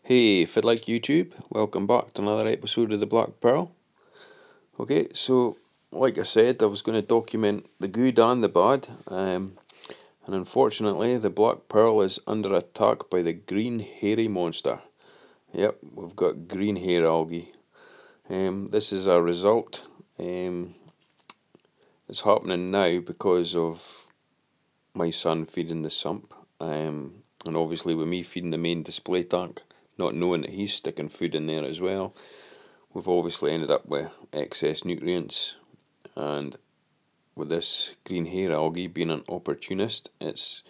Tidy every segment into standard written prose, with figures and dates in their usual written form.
Hey, if you'd like YouTube, welcome back to another episode of the Black Pearl. Okay, so like I said, I was going to document the good and the bad, and unfortunately the Black Pearl is under attack by the green hairy monster. Yep, we've got green hair algae. This is a result. It's happening now because of my son feeding the sump, and obviously with me feeding the main display tank, not knowing that he's sticking food in there as well, we've obviously ended up with excess nutrients. And with this green hair algae being an opportunist, it's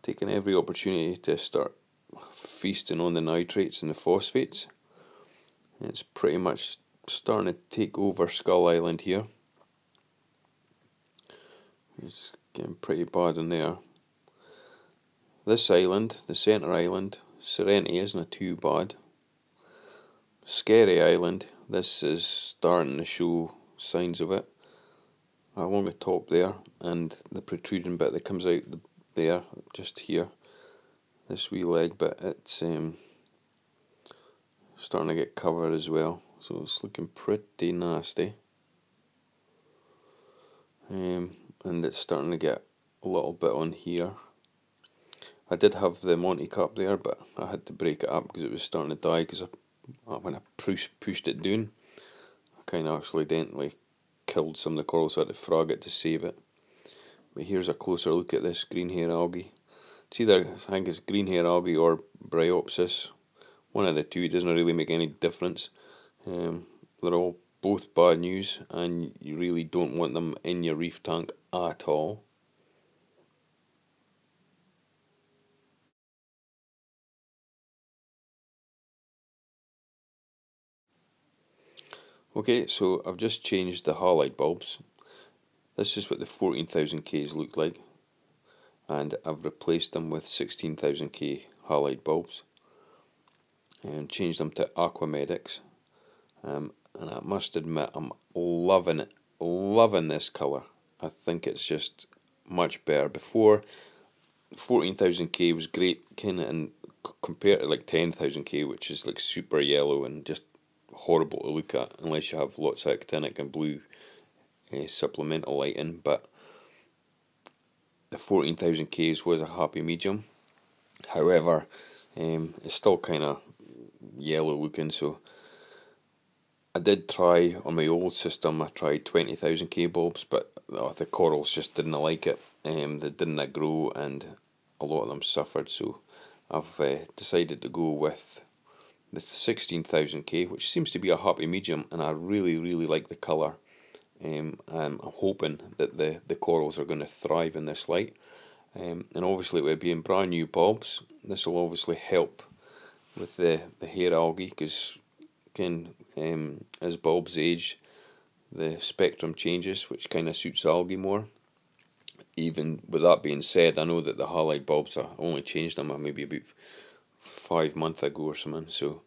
taken every opportunity to start feasting on the nitrates and the phosphates. It's pretty much starting to take over Skull Island here. It's getting pretty bad in there. This island, the centre island, Serenity isn't too bad. Scary Island, this is starting to show signs of it. Along the top there, and the protruding bit that comes out there, just here, this wee leg bit, it's starting to get covered as well, so it's looking pretty nasty. And it's starting to get a little bit on here. I did have the Monty cup there, but I had to break it up because it was starting to die, because when I pushed it down, I kind of accidentally killed some of the coral, so I had to frog it to save it. But here's a closer look at this green hair algae. It's either, I think it's green hair algae or Bryopsis. One of the two, it doesn't really make any difference. They're all both bad news, and you really don't want them in your reef tank at all. Okay, so I've just changed the halide bulbs. This is what the 14,000Ks look like, and I've replaced them with 16,000K halide bulbs and changed them to Aquamedics. And I must admit, I'm loving it, loving this colour. I think it's just much better. Before, 14,000K was great, kind of, and compared to like 10,000K, which is like super yellow and just horrible to look at unless you have lots of actinic and blue supplemental lighting. But the 14,000Ks was a happy medium. However, it's still kind of yellow looking, so I did try on my old system. I tried 20,000K bulbs, but the corals just didn't like it. They didn't grow, and a lot of them suffered. So I've decided to go with the 16,000K, which seems to be a happy medium, and I really like the colour. I'm hoping that the corals are going to thrive in this light. And obviously, with being brand new bulbs, this will obviously help with the hair algae, because as bulbs age, the spectrum changes, which kind of suits algae more. Even with that being said, I know that the halide bulbs, I only changed them maybe about 5 months ago or something, so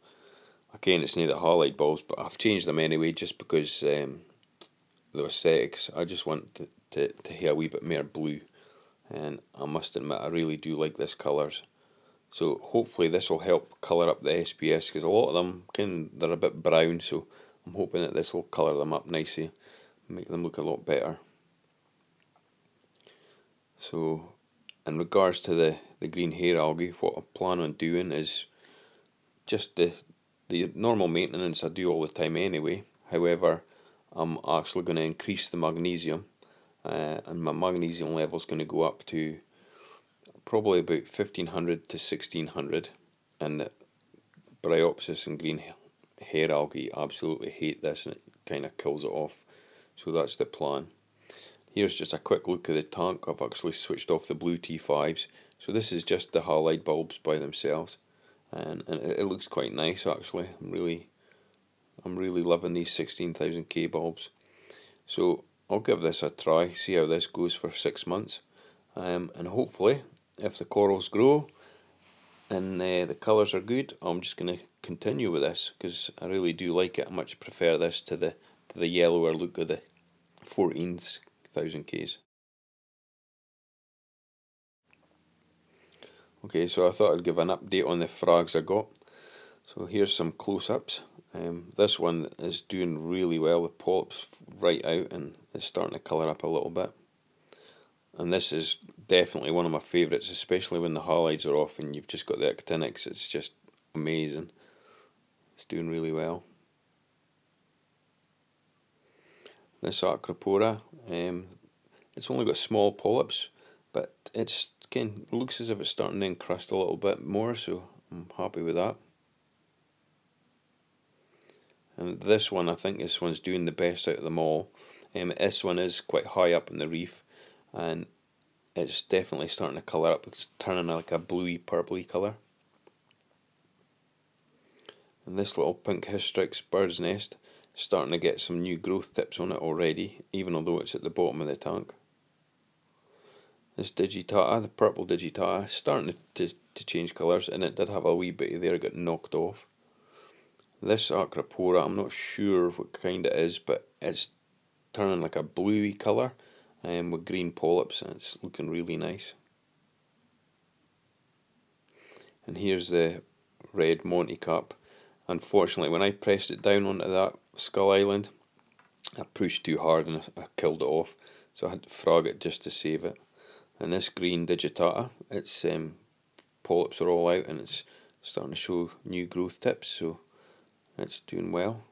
again, it's not the halide bulbs, but I've changed them anyway, just because the aesthetics, I just want to have a wee bit more blue, and I must admit, I really do like this colours. So hopefully this will help colour up the SPS, because a lot of them, they're a bit brown, so I'm hoping that this will colour them up nicely, make them look a lot better. So in regards to the green hair algae, what I plan on doing is just the normal maintenance I do all the time anyway. However, I'm actually going to increase the magnesium, and my magnesium level is going to go up to probably about 1500 to 1600, and Bryopsis and green hair algae absolutely hate this, and it kind of kills it off. So that's the plan. Here's just a quick look at the tank. I've actually switched off the blue T5s, so this is just the halide bulbs by themselves, and it looks quite nice actually. I'm really loving these 16,000K bulbs. So I'll give this a try, see how this goes for 6 months, and hopefully, if the corals grow and the colours are good, I'm just going to continue with this, because I really do like it. I much prefer this to the yellower look of the 14,000Ks. Okay, so I thought I'd give an update on the frags I got. So here's some close-ups. This one is doing really well. The polyps right out and it's starting to colour up a little bit. And this is definitely one of my favourites, especially when the halides are off and you've just got the actinics. It's just amazing. It's doing really well. This Acropora, it's only got small polyps, but it looks as if it's starting to encrust a little bit more, so I'm happy with that. And this one, I think this one's doing the best out of them all. This one is quite high up in the reef, and it's definitely starting to colour up. It's turning like a bluey purpley colour. And this little pink hystrix bird's nest is starting to get some new growth tips on it already, even although it's at the bottom of the tank. This digitata, the purple digitata, is starting to change colours, and it did have a wee bit there, it got knocked off. This Acropora, I'm not sure what kind it is, but it's turning like a bluey colour with green polyps, and it's looking really nice. And here's the red Monty Cap. Unfortunately, when I pressed it down onto that Skull Island, I pushed too hard and I killed it off, so I had to frog it just to save it. And this green digitata, its polyps are all out and it's starting to show new growth tips, so it's doing well.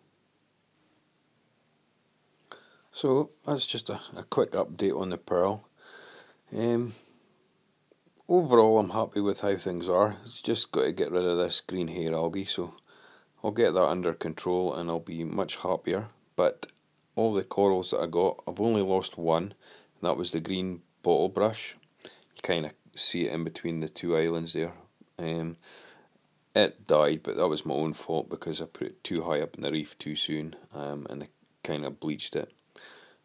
So that's just a quick update on the pearl. Overall, I'm happy with how things are. It's just got to get rid of this green hair algae, so I'll get that under control and I'll be much happier. But all the corals that I got, I've only lost one, and that was the green bottle brush. You kind of see it in between the two islands there. It died, but that was my own fault because I put it too high up in the reef too soon, and I kind of bleached it.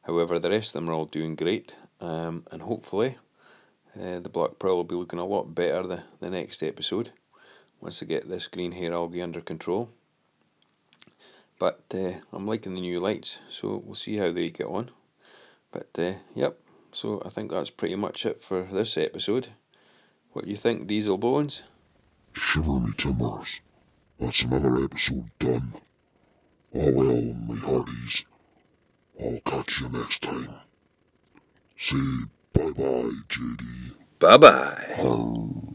However, the rest of them are all doing great, and hopefully the black pearl will be looking a lot better the next episode once I get this green hair algae under control. But I'm liking the new lights, so we'll see how they get on. But yep, so I think that's pretty much it for this episode. What do you think, Diesel Bones? Shiver me timbers. That's another episode done. Oh well, me hearties. I'll catch you next time. Say bye-bye, JD. Bye-bye. Arr.